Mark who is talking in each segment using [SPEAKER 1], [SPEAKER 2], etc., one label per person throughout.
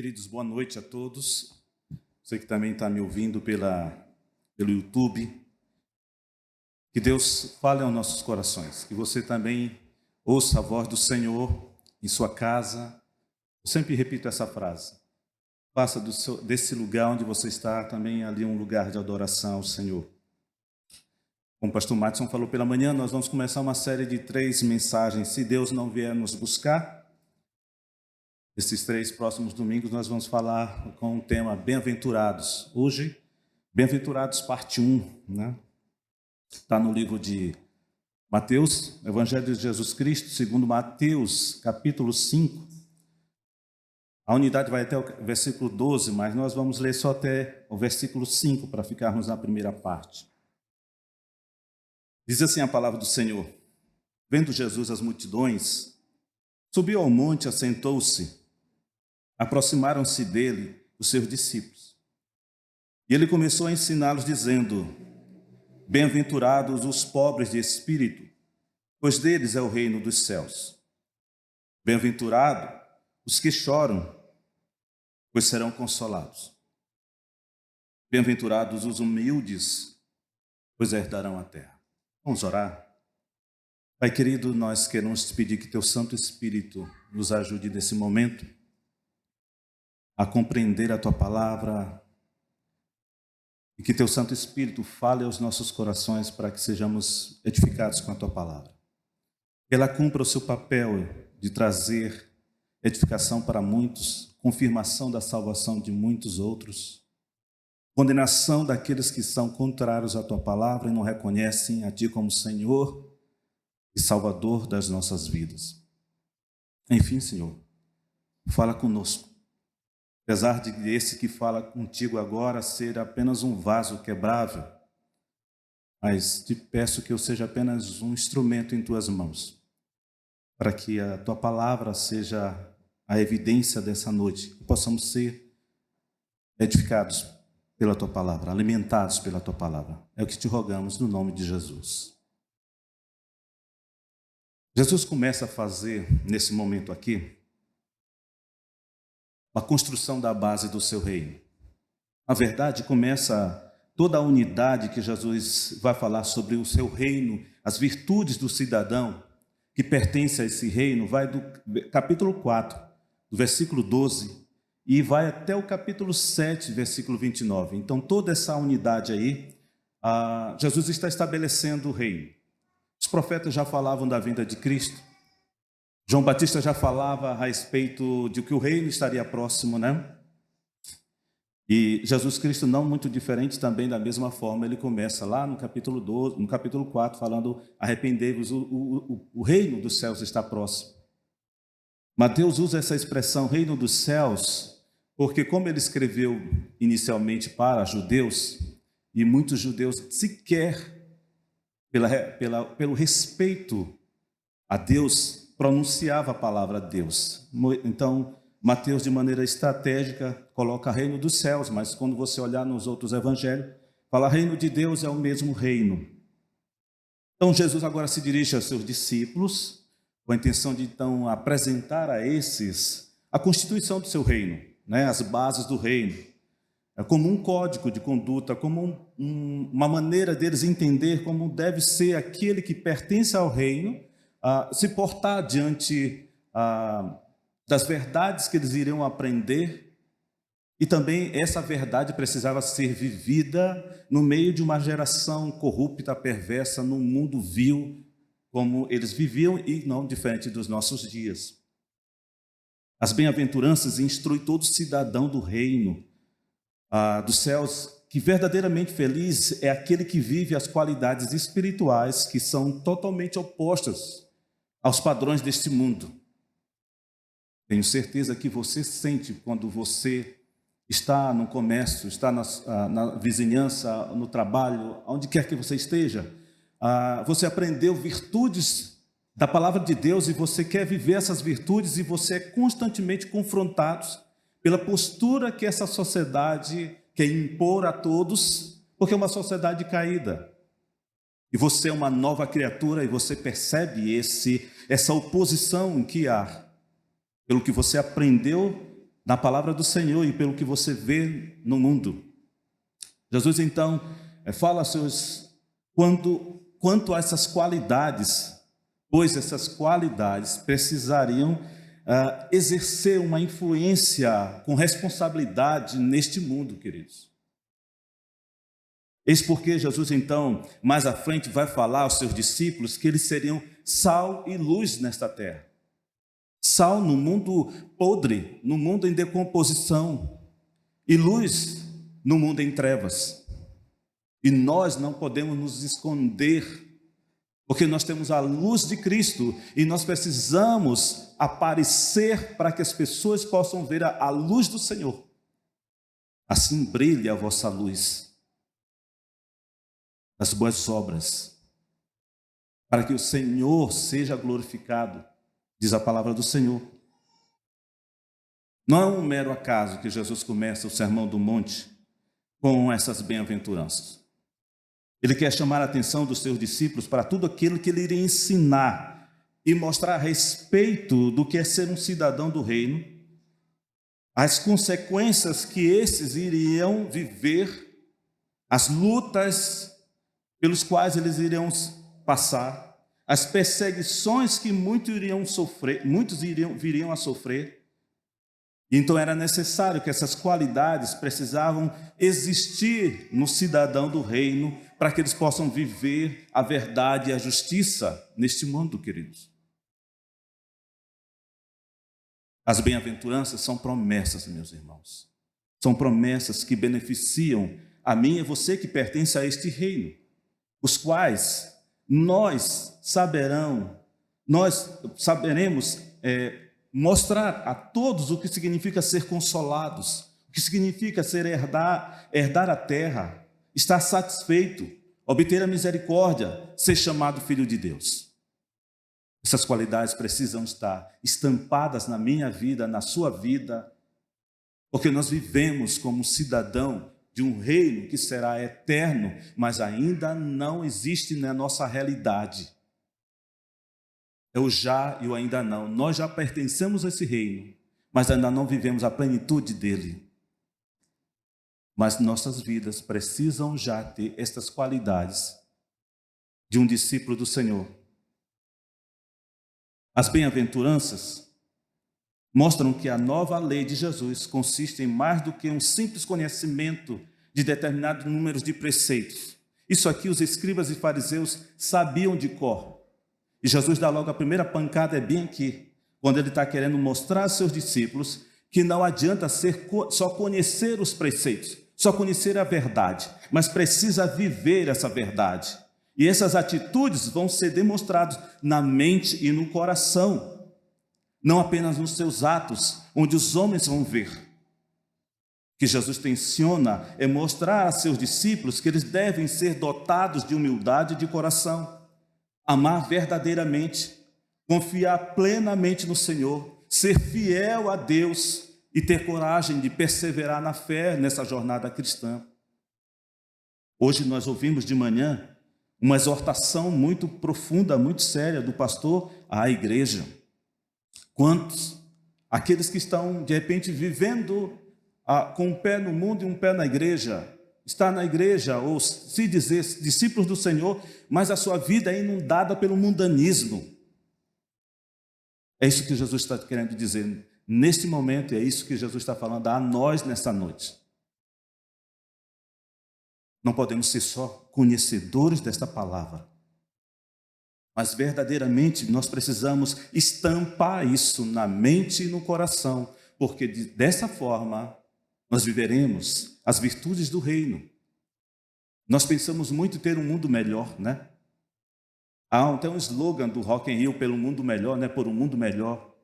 [SPEAKER 1] Queridos, boa noite a todos. Você que também está me ouvindo pelo YouTube. Que Deus fale aos nossos corações. Que você também ouça a voz do Senhor em sua casa. Eu sempre repito essa frase. Faça desse lugar onde você está também ali um lugar de adoração ao Senhor. Como o pastor Matson falou pela manhã, nós vamos começar uma série de 3 mensagens. Se Deus não vier nos buscar, esses 3 próximos domingos nós vamos falar com o tema Bem-aventurados. Hoje, Bem-aventurados parte 1, né? Está no livro de Mateus, Evangelho de Jesus Cristo, segundo Mateus, capítulo 5. A unidade vai até o versículo 12, mas nós vamos ler só até o versículo 5 para ficarmos na primeira parte. Diz assim a palavra do Senhor: Vendo Jesus as multidões, subiu ao monte, assentou-se. Aproximaram-se dele os seus discípulos. E ele começou a ensiná-los, dizendo: Bem-aventurados os pobres de espírito, pois deles é o reino dos céus. Bem-aventurados os que choram, pois serão consolados. Bem-aventurados os humildes, pois herdarão a terra. Vamos orar? Pai querido, nós queremos te pedir que teu Santo Espírito nos ajude nesse momento a compreender a tua palavra e que teu Santo Espírito fale aos nossos corações para que sejamos edificados com a tua palavra. Que ela cumpra o seu papel de trazer edificação para muitos, confirmação da salvação de muitos outros, condenação daqueles que são contrários à tua palavra e não reconhecem a ti como Senhor e Salvador das nossas vidas. Enfim, Senhor, fala conosco. Apesar de esse que fala contigo agora ser apenas um vaso quebrável, mas te peço que eu seja apenas um instrumento em tuas mãos, para que a tua palavra seja a evidência dessa noite, que possamos ser edificados pela tua palavra, alimentados pela tua palavra. É o que te rogamos no nome de Jesus. Jesus começa a fazer, nesse momento aqui, a construção da base do seu reino. Na verdade, começa toda a unidade que Jesus vai falar sobre o seu reino, as virtudes do cidadão que pertence a esse reino, vai do capítulo 4, do versículo 12, e vai até o capítulo 7, versículo 29. Então, toda essa unidade aí, Jesus está estabelecendo o reino. Os profetas já falavam da vinda de Cristo. João Batista já falava a respeito de que o reino estaria próximo, né? E Jesus Cristo, não muito diferente, também da mesma forma, ele começa lá no capítulo 12, no capítulo 4, falando: arrependei-vos, o reino dos céus está próximo. Mateus usa essa expressão, reino dos céus, porque como ele escreveu inicialmente para judeus, e muitos judeus sequer, pelo respeito a Deus, pronunciava a palavra Deus. Então, Mateus, de maneira estratégica, coloca reino dos céus, mas quando você olhar nos outros evangelhos, fala reino de Deus é o mesmo reino. Então, Jesus agora se dirige aos seus discípulos, com a intenção de, então, apresentar a esses a constituição do seu reino, né? As bases do reino, como um código de conduta, como uma maneira deles entender como deve ser aquele que pertence ao reino, se portar diante das verdades que eles iriam aprender, e também essa verdade precisava ser vivida no meio de uma geração corrupta, perversa, num mundo vil, como eles viviam e não diferente dos nossos dias. As bem-aventuranças instruem todo cidadão do reino dos céus que verdadeiramente feliz é aquele que vive as qualidades espirituais que são totalmente opostas aos padrões deste mundo. Tenho certeza que você sente quando você está no comércio, está na vizinhança, no trabalho, onde quer que você esteja, você aprendeu virtudes da palavra de Deus e você quer viver essas virtudes e você é constantemente confrontado pela postura que essa sociedade quer impor a todos, porque é uma sociedade caída. E você é uma nova criatura e você percebe essa oposição que há, pelo que você aprendeu na palavra do Senhor e pelo que você vê no mundo. Jesus, então, fala aos seus, quanto a essas qualidades, pois essas qualidades precisariam exercer uma influência com responsabilidade neste mundo, queridos. Eis porque Jesus, então, mais à frente vai falar aos seus discípulos que eles seriam sal e luz nesta terra. Sal no mundo podre, no mundo em decomposição, e luz no mundo em trevas. E nós não podemos nos esconder, porque nós temos a luz de Cristo e nós precisamos aparecer para que as pessoas possam ver a luz do Senhor. Assim brilhe a vossa luz, as boas obras, para que o Senhor seja glorificado, diz a palavra do Senhor. Não é um mero acaso que Jesus começa o Sermão do Monte com essas bem-aventuranças. Ele quer chamar a atenção dos seus discípulos para tudo aquilo que ele iria ensinar e mostrar a respeito do que é ser um cidadão do reino, as consequências que esses iriam viver, as lutas pelos quais eles iriam passar, as perseguições que muitos viriam a sofrer. Então era necessário que essas qualidades precisavam existir no cidadão do reino para que eles possam viver a verdade e a justiça neste mundo, queridos. As bem-aventuranças são promessas, meus irmãos. São promessas que beneficiam a mim e a você que pertence a este reino, os quais nós saberemos mostrar a todos o que significa ser consolados, o que significa herdar a terra, estar satisfeito, obter a misericórdia, ser chamado filho de Deus. Essas qualidades precisam estar estampadas na minha vida, na sua vida, porque nós vivemos como cidadão de um reino que será eterno, mas ainda não existe na nossa realidade. É o já e o ainda não. Nós já pertencemos a esse reino, mas ainda não vivemos a plenitude dele. Mas nossas vidas precisam já ter estas qualidades de um discípulo do Senhor. As bem-aventuranças mostram que a nova lei de Jesus consiste em mais do que um simples conhecimento de determinados números de preceitos. Isso aqui os escribas e fariseus sabiam de cor. E Jesus dá logo a primeira pancada, é bem aqui, quando ele está querendo mostrar aos seus discípulos que não adianta só conhecer os preceitos, só conhecer a verdade, mas precisa viver essa verdade. E essas atitudes vão ser demonstradas na mente e no coração, não apenas nos seus atos, onde os homens vão ver. O que Jesus tenciona é mostrar a seus discípulos que eles devem ser dotados de humildade de coração, amar verdadeiramente, confiar plenamente no Senhor, ser fiel a Deus e ter coragem de perseverar na fé nessa jornada cristã. Hoje nós ouvimos de manhã uma exortação muito profunda, muito séria do pastor à igreja. Quantos? Aqueles que estão, de repente, vivendo com um pé no mundo e um pé na igreja, está na igreja, ou se dizer discípulos do Senhor, mas a sua vida é inundada pelo mundanismo. É isso que Jesus está querendo dizer neste momento, e é isso que Jesus está falando a nós nesta noite. Não podemos ser só conhecedores desta palavra, mas verdadeiramente nós precisamos estampar isso na mente e no coração, porque dessa forma nós viveremos as virtudes do reino. Nós pensamos muito em ter um mundo melhor, né? Tem um slogan do Rock in Rio, pelo mundo melhor, né? Por um mundo melhor.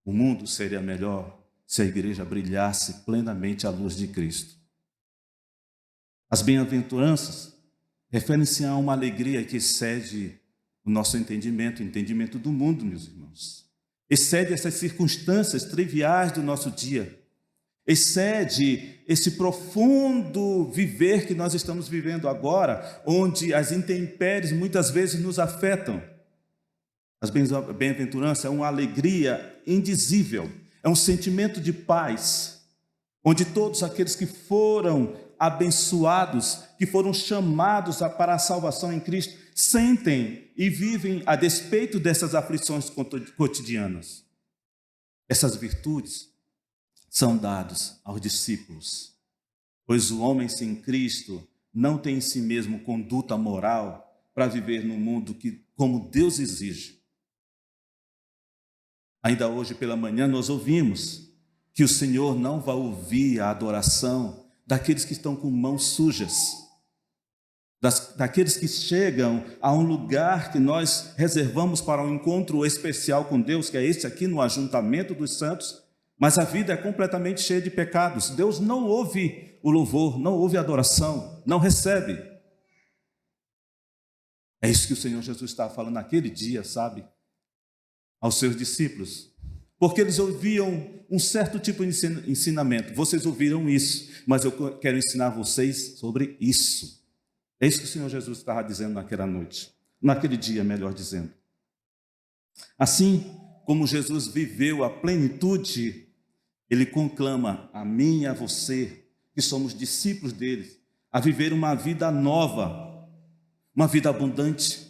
[SPEAKER 1] O mundo seria melhor se a igreja brilhasse plenamente à luz de Cristo. As bem-aventuranças referem-se a uma alegria que excede o nosso entendimento, o entendimento do mundo, meus irmãos. Excede essas circunstâncias triviais do nosso dia. Excede esse profundo viver que nós estamos vivendo agora, onde as intempéries muitas vezes nos afetam. As bem-aventuranças é uma alegria indizível, é um sentimento de paz, onde todos aqueles que foram abençoados, que foram chamados para a salvação em Cristo, sentem e vivem a despeito dessas aflições cotidianas. Essas virtudes são dadas aos discípulos, pois o homem sem Cristo não tem em si mesmo conduta moral para viver no mundo como Deus exige. Ainda hoje pela manhã nós ouvimos que o Senhor não vai ouvir a adoração daqueles que estão com mãos sujas, daqueles que chegam a um lugar que nós reservamos para um encontro especial com Deus, que é esse aqui no ajuntamento dos santos, mas a vida é completamente cheia de pecados. Deus não ouve o louvor, não ouve a adoração, não recebe. É isso que o Senhor Jesus estava falando naquele dia, sabe? Aos seus discípulos. Porque eles ouviam um certo tipo de ensinamento. Vocês ouviram isso, mas eu quero ensinar vocês sobre isso. É isso que o Senhor Jesus estava dizendo naquela noite. Naquele dia, melhor dizendo. Assim como Jesus viveu a plenitude, ele conclama a mim e a você, que somos discípulos dele, a viver uma vida nova, uma vida abundante,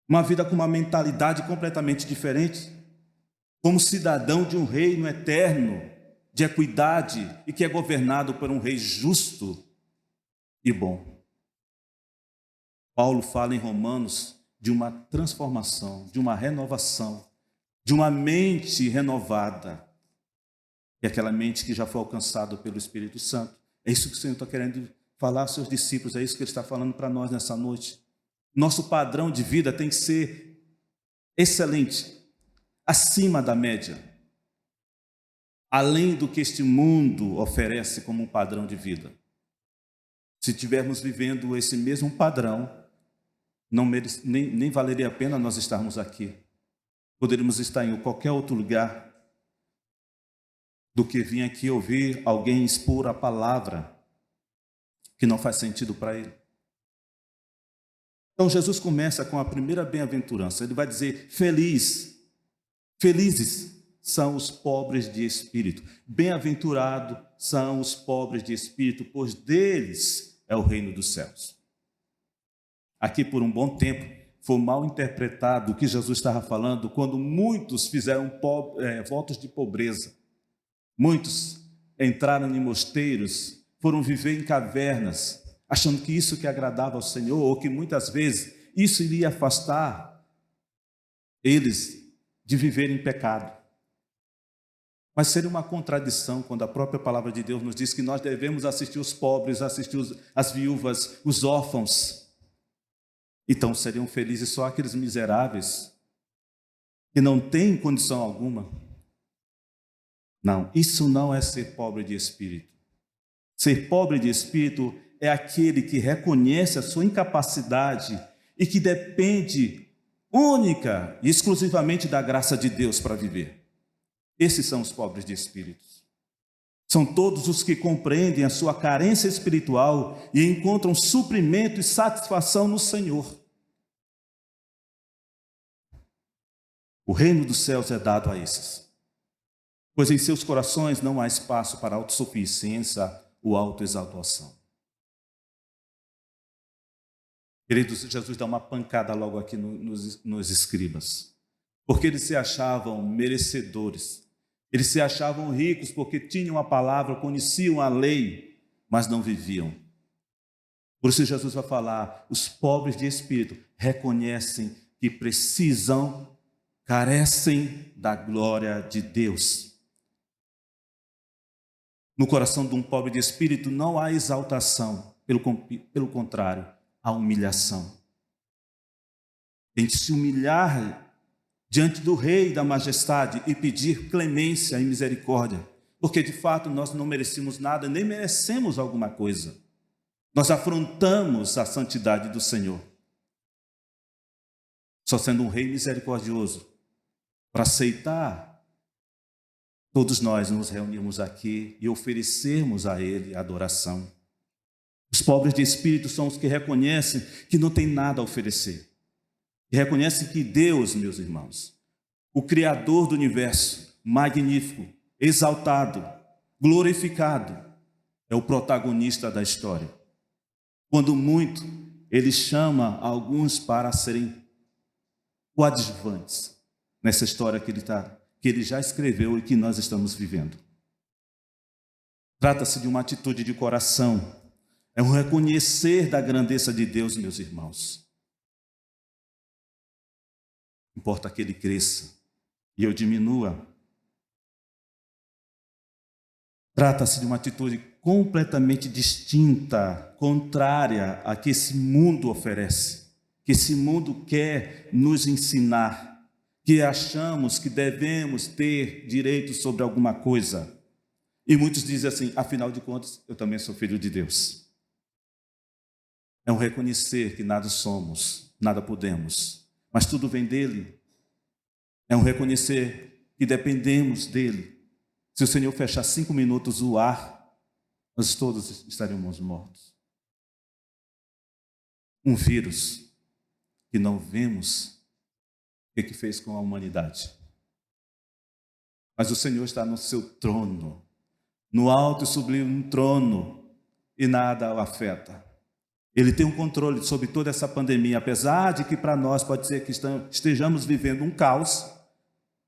[SPEAKER 1] uma vida com uma mentalidade completamente diferente, como cidadão de um reino eterno, de equidade e que é governado por um rei justo e bom. Paulo fala em Romanos de uma transformação, de uma renovação, de uma mente renovada, e aquela mente que já foi alcançada pelo Espírito Santo. É isso que o Senhor está querendo falar aos seus discípulos, é isso que Ele está falando para nós nessa noite. Nosso padrão de vida tem que ser excelente, acima da média, além do que este mundo oferece como um padrão de vida. Se estivermos vivendo esse mesmo padrão, nem valeria a pena nós estarmos aqui. Poderíamos estar em qualquer outro lugar do que vir aqui ouvir alguém expor a palavra que não faz sentido para ele. Então Jesus começa com a primeira bem-aventurança. Ele vai dizer: felizes são os pobres de espírito. Bem-aventurados são os pobres de espírito, pois deles é o reino dos céus. Aqui por um bom tempo foi mal interpretado o que Jesus estava falando quando muitos fizeram votos de pobreza. Muitos entraram em mosteiros, foram viver em cavernas, achando que isso que agradava ao Senhor, ou que muitas vezes isso iria afastar eles de viver em pecado. Mas seria uma contradição quando a própria palavra de Deus nos diz que nós devemos assistir os pobres, assistir as viúvas, os órfãos. Então seriam felizes só aqueles miseráveis que não têm condição alguma. Não, isso não é ser pobre de espírito. Ser pobre de espírito é aquele que reconhece a sua incapacidade e que depende única e exclusivamente da graça de Deus para viver. Esses são os pobres de espírito. São todos os que compreendem a sua carência espiritual e encontram suprimento e satisfação no Senhor. O reino dos céus é dado a esses, pois em seus corações não há espaço para autossuficiência ou autoexaltação. Queridos, Jesus dá uma pancada logo aqui nos escribas, porque eles se achavam merecedores, eles se achavam ricos porque tinham a palavra, conheciam a lei, mas não viviam. Por isso Jesus vai falar: os pobres de espírito reconhecem que precisam, carecem da glória de Deus. No coração de um pobre de espírito não há exaltação, pelo contrário, há humilhação. Tem que se humilhar diante do Rei da Majestade e pedir clemência e misericórdia, porque de fato nós não merecemos nada, nem merecemos alguma coisa. Nós afrontamos a santidade do Senhor. Só sendo um Rei misericordioso, para aceitar, todos nós nos reunimos aqui e oferecermos a Ele adoração. Os pobres de espírito são os que reconhecem que não tem nada a oferecer. E reconhecem que Deus, meus irmãos, o Criador do universo, magnífico, exaltado, glorificado, é o protagonista da história. Quando muito, ele chama alguns para serem coadjuvantes nessa história que ele já escreveu e que nós estamos vivendo. Trata-se de uma atitude de coração, é um reconhecer da grandeza de Deus, meus irmãos. Importa que ele cresça e eu diminua. Trata-se de uma atitude completamente distinta, contrária a que esse mundo oferece, que esse mundo quer nos ensinar, que achamos que devemos ter direito sobre alguma coisa. E muitos dizem assim, afinal de contas, eu também sou filho de Deus. É um reconhecer que nada somos, nada podemos, mas tudo vem dele. É um reconhecer que dependemos dele. Se o Senhor fechar 5 minutos o ar, nós todos estaremos mortos. Um vírus que não vemos o que fez com a humanidade. Mas o Senhor está no seu trono, no alto e sublime trono, e nada o afeta. Ele tem um controle sobre toda essa pandemia, apesar de que para nós pode ser que estejamos vivendo um caos,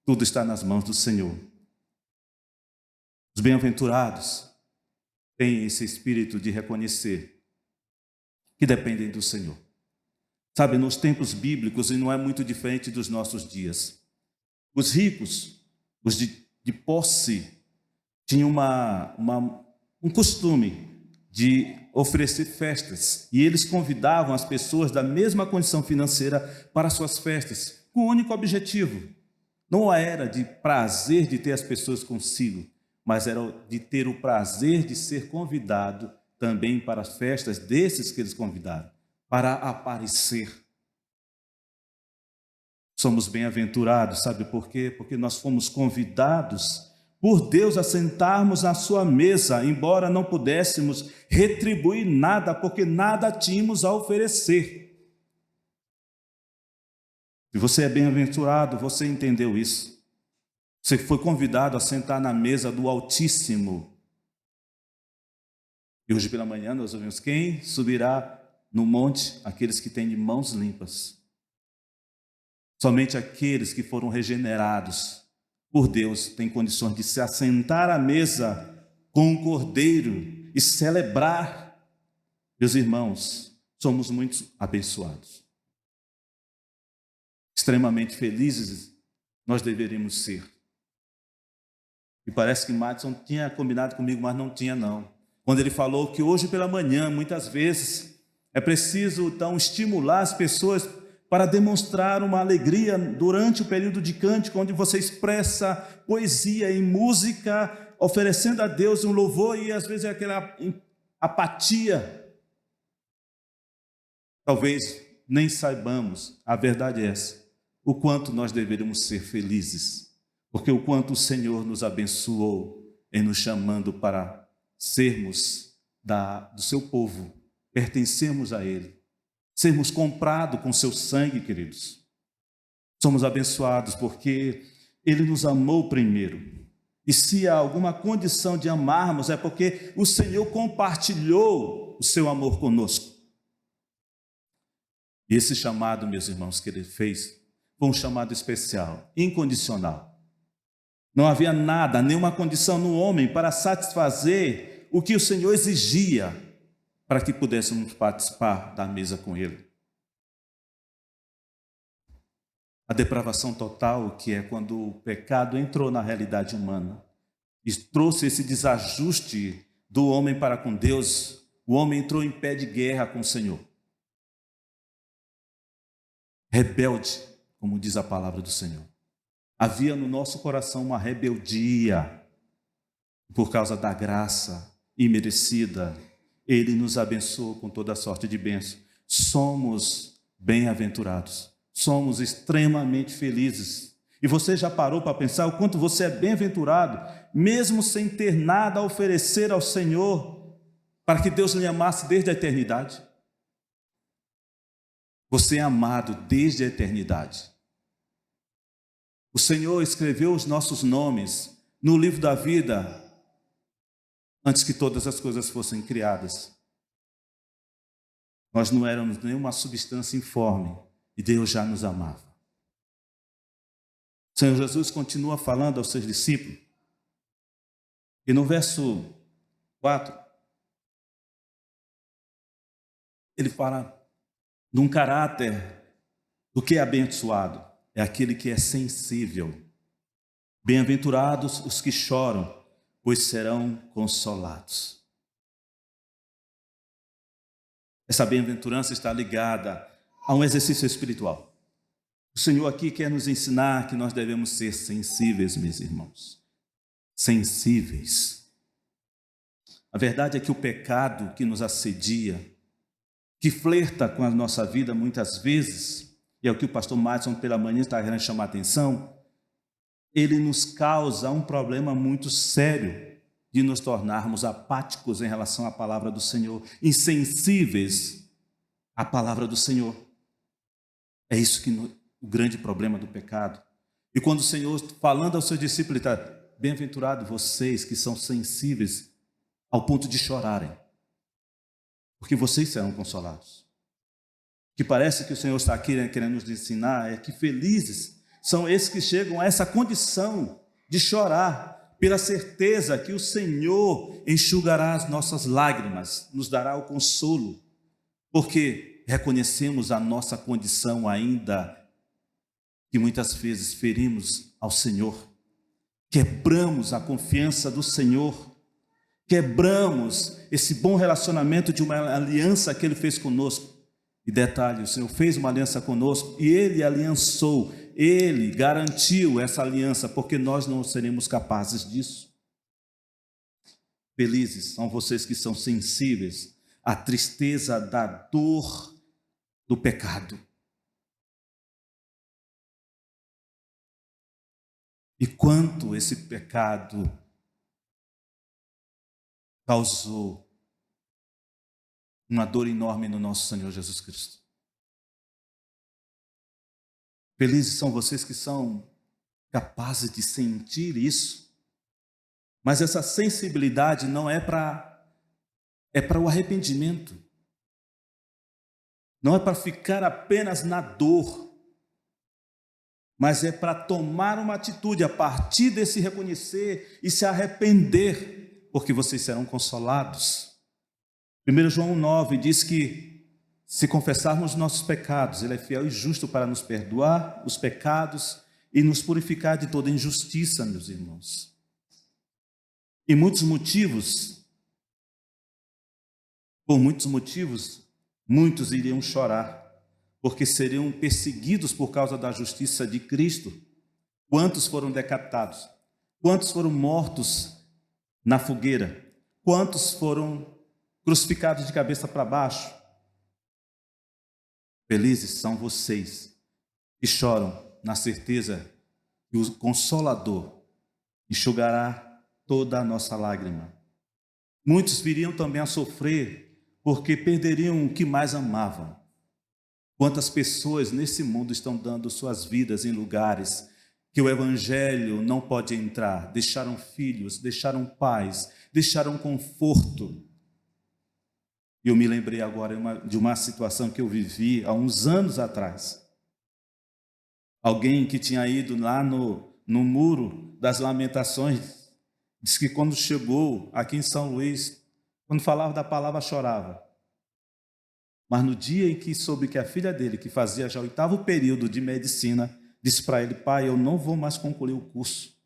[SPEAKER 1] tudo está nas mãos do Senhor. Os bem-aventurados têm esse espírito de reconhecer que dependem do Senhor. Sabe, nos tempos bíblicos, e não é muito diferente dos nossos dias, os ricos, os de posse, tinham um costume de oferecer festas, e eles convidavam as pessoas da mesma condição financeira para suas festas, com o único objetivo. Não era de prazer de ter as pessoas consigo, mas era de ter o prazer de ser convidado também para as festas desses que eles convidaram, para aparecer. Somos bem-aventurados, sabe por quê? Porque nós fomos convidados por Deus a sentarmos à sua mesa, embora não pudéssemos retribuir nada, porque nada tínhamos a oferecer. Se você é bem-aventurado, você entendeu isso. Você foi convidado a sentar na mesa do Altíssimo. E hoje pela manhã nós ouvimos: quem subirá no monte? Aqueles que têm de mãos limpas. Somente aqueles que foram regenerados por Deus têm condições de se assentar à mesa com o Cordeiro e celebrar. Meus irmãos, somos muito abençoados. Extremamente felizes nós deveríamos ser. E parece que Madison tinha combinado comigo, mas não tinha não. Quando ele falou que hoje pela manhã, muitas vezes, é preciso então estimular as pessoas para demonstrar uma alegria durante o período de cântico, onde você expressa poesia em música, oferecendo a Deus um louvor, e às vezes é aquela apatia. Talvez nem saibamos, a verdade é essa, o quanto nós deveríamos ser felizes, porque o quanto o Senhor nos abençoou em nos chamando para sermos do seu povo, pertencemos a Ele, sermos comprados com seu sangue, queridos. Somos abençoados porque Ele nos amou primeiro. E se há alguma condição de amarmos, é porque o Senhor compartilhou o seu amor conosco. E esse chamado, meus irmãos, que Ele fez, foi um chamado especial, incondicional. Não havia nada, nenhuma condição no homem para satisfazer o que o Senhor exigia para que pudéssemos participar da mesa com Ele. A depravação total, que é quando o pecado entrou na realidade humana e trouxe esse desajuste do homem para com Deus, o homem entrou em pé de guerra com o Senhor. Rebelde, como diz a palavra do Senhor. Havia no nosso coração uma rebeldia. Por causa da graça imerecida, Ele nos abençoou com toda sorte de bênção. Somos bem-aventurados, somos extremamente felizes. E você já parou para pensar o quanto você é bem-aventurado, mesmo sem ter nada a oferecer ao Senhor, para que Deus lhe amasse desde a eternidade? Você é amado desde a eternidade. O Senhor escreveu os nossos nomes no livro da vida antes que todas as coisas fossem criadas. Nós não éramos nenhuma substância informe e Deus já nos amava. O Senhor Jesus continua falando aos seus discípulos e no verso 4 ele fala de um caráter do que é abençoado. É aquele que é sensível. Bem-aventurados os que choram, pois serão consolados. Essa bem-aventurança está ligada a um exercício espiritual. O Senhor aqui quer nos ensinar que nós devemos ser sensíveis, meus irmãos. Sensíveis. A verdade é que o pecado que nos assedia, que flerta com a nossa vida muitas vezes, e é o que o pastor Madison pela manhã está querendo chamar a atenção, ele nos causa um problema muito sério de nos tornarmos apáticos em relação à palavra do Senhor, insensíveis à palavra do Senhor. É isso que o grande problema do pecado. E quando o Senhor, falando aos seus discípulos, está: bem-aventurados vocês que são sensíveis ao ponto de chorarem, porque vocês serão consolados. O que parece que o Senhor está aqui querendo nos ensinar é que felizes são esses que chegam a essa condição de chorar, pela certeza que o Senhor enxugará as nossas lágrimas, nos dará o consolo, porque reconhecemos a nossa condição ainda, que muitas vezes ferimos ao Senhor, quebramos a confiança do Senhor, quebramos esse bom relacionamento de uma aliança que Ele fez conosco. E detalhe, o Senhor fez uma aliança conosco e Ele aliançou, Ele garantiu essa aliança, porque nós não seremos capazes disso. Felizes são vocês que são sensíveis à tristeza da dor do pecado. E quanto esse pecado causou uma dor enorme no nosso Senhor Jesus Cristo. Felizes são vocês que são capazes de sentir isso, mas essa sensibilidade não é para o arrependimento, não é para ficar apenas na dor, mas é para tomar uma atitude a partir desse reconhecer e se arrepender, porque vocês serão consolados. 1 João 9 diz que se confessarmos nossos pecados, Ele é fiel e justo para nos perdoar os pecados e nos purificar de toda injustiça, meus irmãos. Por muitos motivos, muitos iriam chorar, porque seriam perseguidos por causa da justiça de Cristo. Quantos foram decapitados? Quantos foram mortos na fogueira? Quantos foram crucificados de cabeça para baixo? Felizes são vocês que choram na certeza que o Consolador enxugará toda a nossa lágrima. Muitos viriam também a sofrer porque perderiam o que mais amavam. Quantas pessoas nesse mundo estão dando suas vidas em lugares que o Evangelho não pode entrar? Deixaram filhos, deixaram pais, deixaram conforto. E eu me lembrei agora de uma situação que eu vivi há uns anos atrás. Alguém que tinha ido lá no Muro das Lamentações, disse que quando chegou aqui em São Luís, quando falava da palavra, chorava. Mas no dia em que soube que a filha dele, que fazia já o 8º período de medicina, disse para ele: pai, eu não vou mais concluir o curso,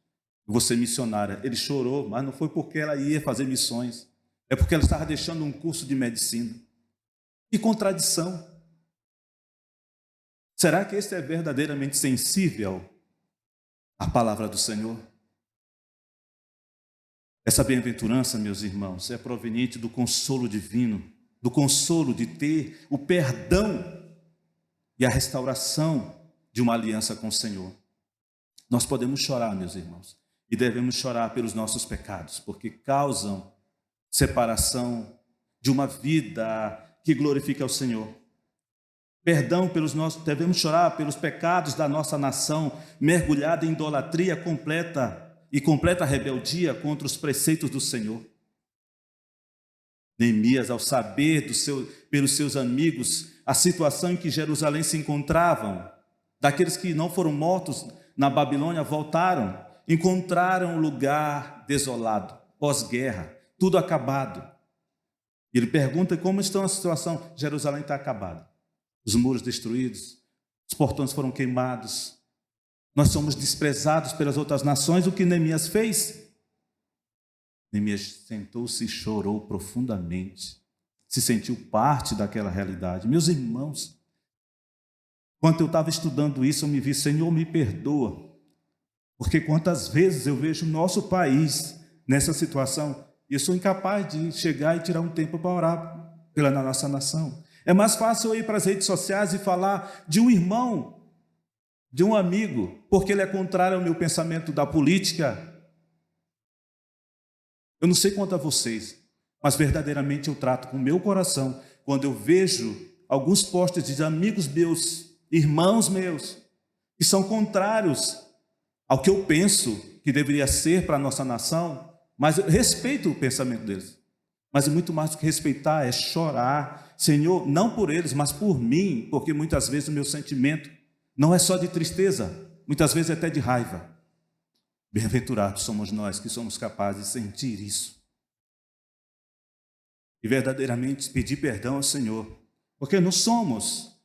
[SPEAKER 1] eu vou ser missionária. Ele chorou, mas não foi porque ela ia fazer missões, é porque ela estava deixando um curso de medicina. Que contradição! Será que esse é verdadeiramente sensível à palavra do Senhor? Essa bem-aventurança, meus irmãos, é proveniente do consolo divino, do consolo de ter o perdão e a restauração de uma aliança com o Senhor. Nós podemos chorar, meus irmãos, e devemos chorar pelos nossos pecados, porque causam separação de uma vida que glorifica ao Senhor. Perdão pelos nossos, devemos chorar pelos pecados da nossa nação, mergulhada em idolatria completa, e completa rebeldia contra os preceitos do Senhor. Neemias, ao saber pelos seus amigos a situação em que Jerusalém se encontravam, daqueles que não foram mortos na Babilônia, voltaram, encontraram um lugar desolado, pós-guerra, tudo acabado. Ele pergunta como está a situação. Jerusalém está acabada. Os muros destruídos, os portões foram queimados. Nós somos desprezados pelas outras nações. O que Neemias fez? Neemias sentou-se e chorou profundamente. Se sentiu parte daquela realidade. Meus irmãos, quando eu estava estudando isso, eu me vi, Senhor, me perdoa. Porque quantas vezes eu vejo o nosso país nessa situação, e eu sou incapaz de chegar e tirar um tempo para orar pela nossa nação. É mais fácil eu ir para as redes sociais e falar de um irmão, de um amigo, porque ele é contrário ao meu pensamento da política. Eu não sei quanto a vocês, mas verdadeiramente eu trato com o meu coração quando eu vejo alguns posts de amigos meus, irmãos meus, que são contrários ao que eu penso que deveria ser para a nossa nação, mas eu respeito o pensamento deles. Mas muito mais do que respeitar é chorar, Senhor, não por eles, mas por mim, porque muitas vezes o meu sentimento não é só de tristeza, muitas vezes é até de raiva. Bem-aventurados somos nós que somos capazes de sentir isso. E verdadeiramente pedir perdão ao Senhor, porque não somos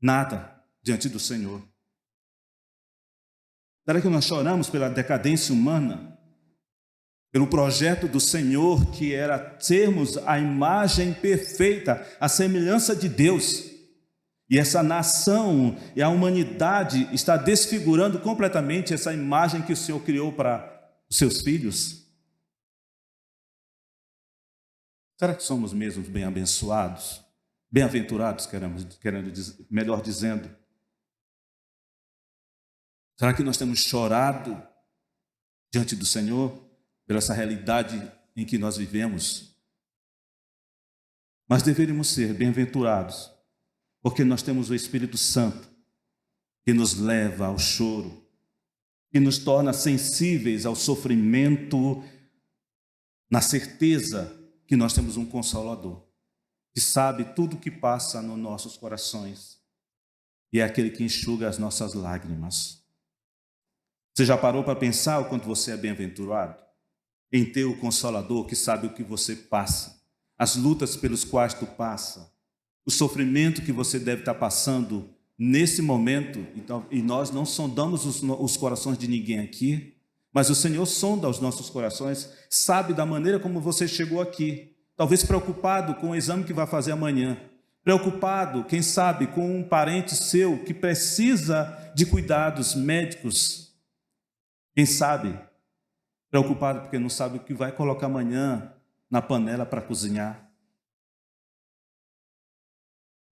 [SPEAKER 1] nada diante do Senhor. Será que nós choramos pela decadência humana? Pelo projeto do Senhor, que era sermos a imagem perfeita, a semelhança de Deus. E essa nação e a humanidade está desfigurando completamente essa imagem que o Senhor criou para os seus filhos. Será que somos mesmo bem abençoados? Bem-aventurados, melhor dizendo. Será que nós temos chorado diante do Senhor pela essa realidade em que nós vivemos? Mas deveríamos ser bem-aventurados, porque nós temos o Espírito Santo, que nos leva ao choro, que nos torna sensíveis ao sofrimento, na certeza que nós temos um Consolador, que sabe tudo o que passa nos nossos corações, e é aquele que enxuga as nossas lágrimas. Você já parou para pensar o quanto você é bem-aventurado? Em ter o Consolador que sabe o que você passa, as lutas pelas quais tu passa, o sofrimento que você deve estar passando nesse momento. Então, e nós não sondamos os corações de ninguém aqui, mas o Senhor sonda os nossos corações, sabe da maneira como você chegou aqui, talvez preocupado com o exame que vai fazer amanhã, preocupado, quem sabe, com um parente seu que precisa de cuidados médicos, quem sabe, preocupado porque não sabe o que vai colocar amanhã na panela para cozinhar.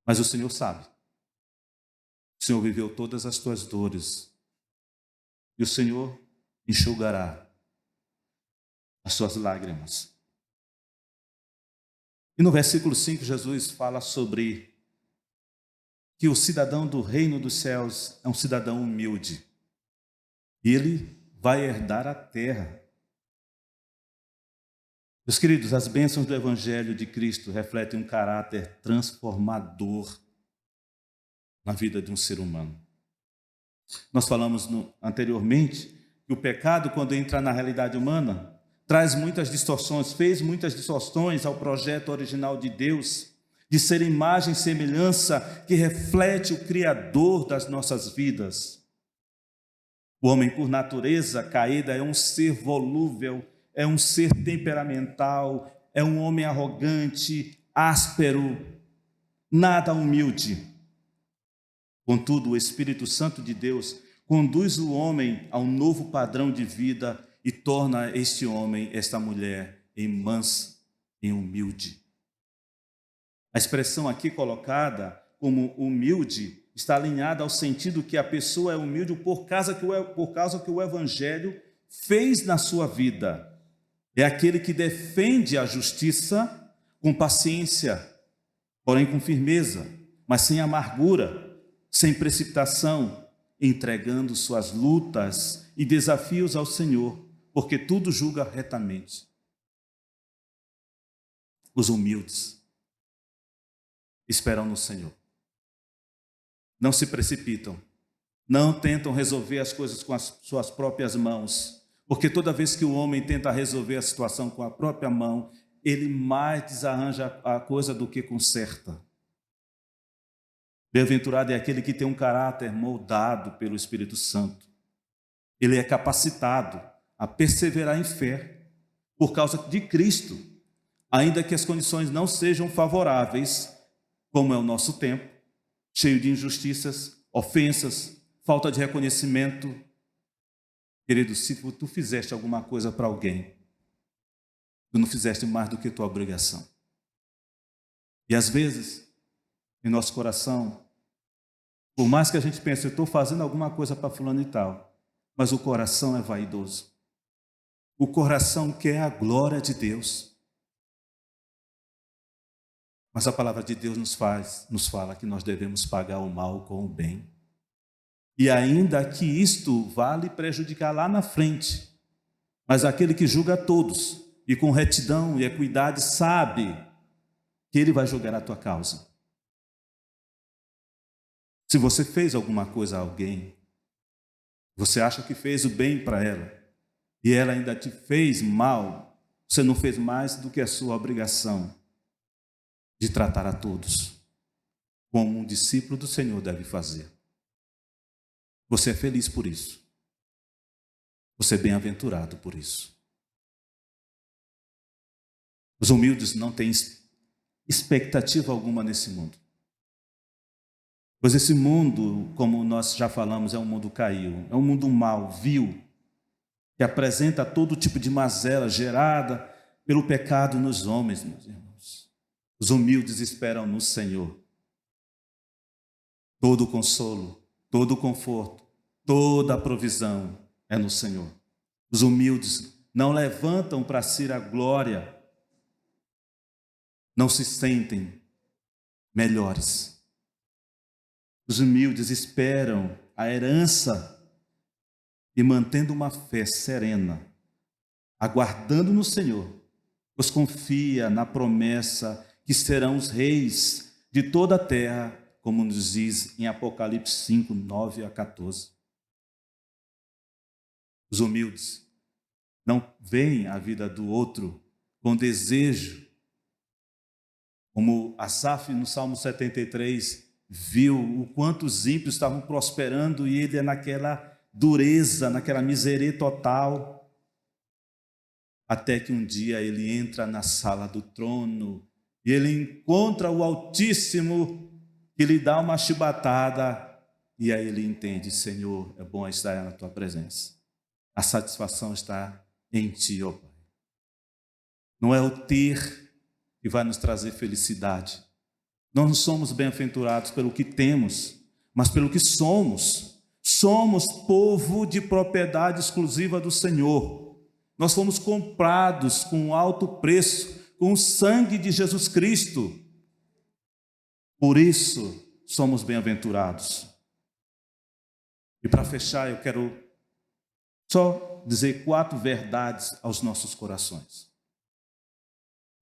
[SPEAKER 1] Mas o Senhor sabe. O Senhor viveu todas as tuas dores. E o Senhor enxugará as suas lágrimas. E no versículo 5, Jesus fala sobre que o cidadão do reino dos céus é um cidadão humilde. E ele vai herdar a terra. Meus queridos, as bênçãos do Evangelho de Cristo refletem um caráter transformador na vida de um ser humano. Nós falamos anteriormente que o pecado, quando entra na realidade humana, traz muitas distorções, fez muitas distorções ao projeto original de Deus, de ser imagem e semelhança que reflete o Criador das nossas vidas. O homem, por natureza caída, é um ser volúvel, é um ser temperamental, é um homem arrogante, áspero, nada humilde. Contudo, o Espírito Santo de Deus conduz o homem a um novo padrão de vida e torna este homem, esta mulher, em mansa, em humilde. A expressão aqui colocada como humilde está alinhada ao sentido que a pessoa é humilde por causa que o Evangelho fez na sua vida. É aquele que defende a justiça com paciência, porém com firmeza, mas sem amargura, sem precipitação, entregando suas lutas e desafios ao Senhor, porque tudo julga retamente. Os humildes esperam no Senhor. Não se precipitam. Não tentam resolver as coisas com as suas próprias mãos, porque toda vez que o homem tenta resolver a situação com a própria mão, ele mais desarranja a coisa do que conserta. Bem-aventurado é aquele que tem um caráter moldado pelo Espírito Santo. Ele é capacitado a perseverar em fé por causa de Cristo, ainda que as condições não sejam favoráveis, como é o nosso tempo, cheio de injustiças, ofensas, falta de reconhecimento. Querido, se tu fizeste alguma coisa para alguém, tu não fizeste mais do que tua obrigação. E às vezes, em nosso coração, por mais que a gente pense, eu estou fazendo alguma coisa para fulano e tal, mas o coração é vaidoso. O coração quer a glória de Deus. Mas a palavra de Deus nos fala que nós devemos pagar o mal com o bem. E ainda que isto vale prejudicar lá na frente, mas aquele que julga a todos e com retidão e equidade sabe que ele vai julgar a tua causa. Se você fez alguma coisa a alguém, você acha que fez o bem para ela, e ela ainda te fez mal, você não fez mais do que a sua obrigação de tratar a todos como um discípulo do Senhor deve fazer. Você é feliz por isso. Você é bem-aventurado por isso. Os humildes não têm expectativa alguma nesse mundo. Pois esse mundo, como nós já falamos, é um mundo caído, é um mundo mau, vil, que apresenta todo tipo de mazela gerada pelo pecado nos homens, meus irmãos. Os humildes esperam no Senhor. Todo o consolo, todo o conforto, toda a provisão é no Senhor. Os humildes não levantam para si a glória, não se sentem melhores. Os humildes esperam a herança e mantendo uma fé serena, aguardando no Senhor, pois confia na promessa que serão os reis de toda a terra, como nos diz em Apocalipse 5, 9 a 14. Os humildes não veem a vida do outro com desejo, como Asaf no Salmo 73 viu o quanto os ímpios estavam prosperando e ele é naquela dureza, naquela miséria total, até que um dia ele entra na sala do trono e ele encontra o Altíssimo que lhe dá uma chibatada e aí ele entende: Senhor, é bom estar na tua presença. A satisfação está em ti, ó Pai. Não é o ter que vai nos trazer felicidade. Nós não somos bem-aventurados pelo que temos, mas pelo que somos. Somos povo de propriedade exclusiva do Senhor. Nós fomos comprados com alto preço, com o sangue de Jesus Cristo. Por isso, somos bem-aventurados. E para fechar, eu quero só dizer 4 verdades aos nossos corações.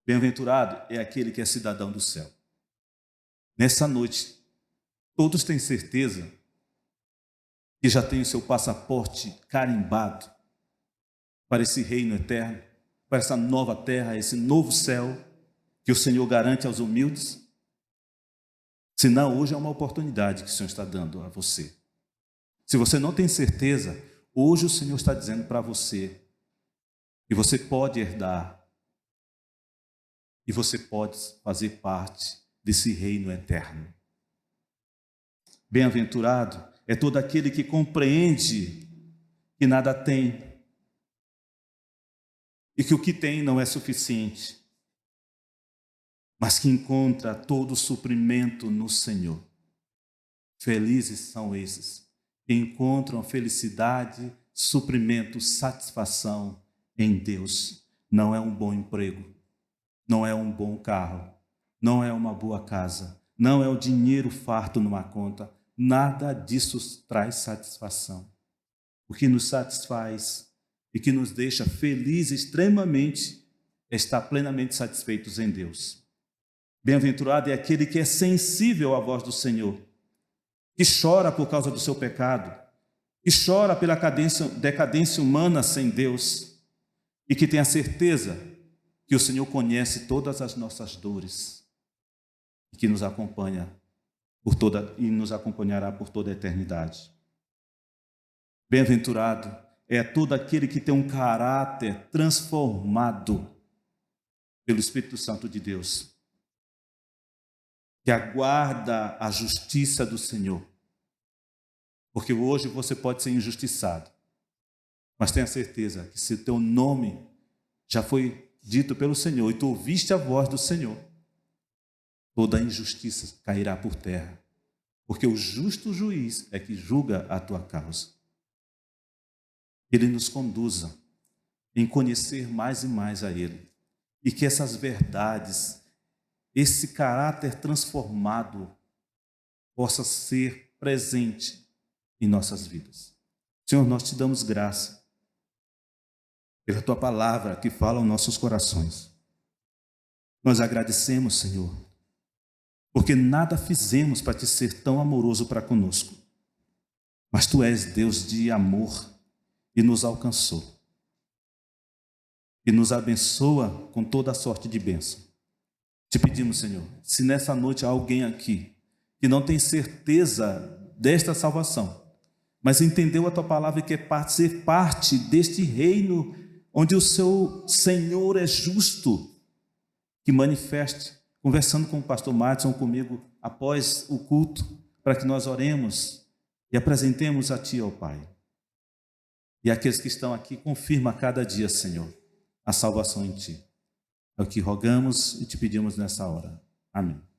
[SPEAKER 1] Bem-aventurado é aquele que é cidadão do céu. Nessa noite, todos têm certeza que já tem o seu passaporte carimbado para esse reino eterno, para essa nova terra, esse novo céu que o Senhor garante aos humildes? Se não, hoje é uma oportunidade que o Senhor está dando a você. Se você não tem certeza, hoje o Senhor está dizendo para você que você pode herdar e você pode fazer parte desse reino eterno. Bem-aventurado é todo aquele que compreende que nada tem e que o que tem não é suficiente, mas que encontra todo o suprimento no Senhor. Felizes são esses que encontram felicidade, suprimento, satisfação em Deus. Não é um bom emprego, não é um bom carro, não é uma boa casa, não é o dinheiro farto numa conta. Nada disso traz satisfação. O que nos satisfaz e que nos deixa felizes extremamente, estar plenamente satisfeitos em Deus. Bem-aventurado é aquele que é sensível à voz do Senhor, que chora por causa do seu pecado, que chora pela decadência humana sem Deus e que tem a certeza que o Senhor conhece todas as nossas dores e que nos acompanha e nos acompanhará por toda a eternidade. Bem-aventurado é todo aquele que tem um caráter transformado pelo Espírito Santo de Deus, que aguarda a justiça do Senhor. Porque hoje você pode ser injustiçado, mas tenha certeza que se o teu nome já foi dito pelo Senhor e tu ouviste a voz do Senhor, toda a injustiça cairá por terra, porque o justo juiz é que julga a tua causa. Ele nos conduza em conhecer mais e mais a Ele, e que essas verdades, esse caráter transformado, possa ser presente em nossas vidas. Senhor, nós te damos graça pela tua palavra que fala aos nossos corações. Nós agradecemos, Senhor, porque nada fizemos para te ser tão amoroso para conosco, mas tu és Deus de amor e nos alcançou e nos abençoa com toda a sorte de bênção. Te pedimos, Senhor, se nessa noite há alguém aqui que não tem certeza desta salvação, mas entendeu a tua palavra e quer ser parte deste reino onde o seu Senhor é justo, que manifeste, conversando com o pastor Madison, comigo, após o culto, para que nós oremos e apresentemos a Ti, ó Pai. E aqueles que estão aqui, confirma a cada dia, Senhor, a salvação em Ti. É o que rogamos e te pedimos nessa hora. Amém.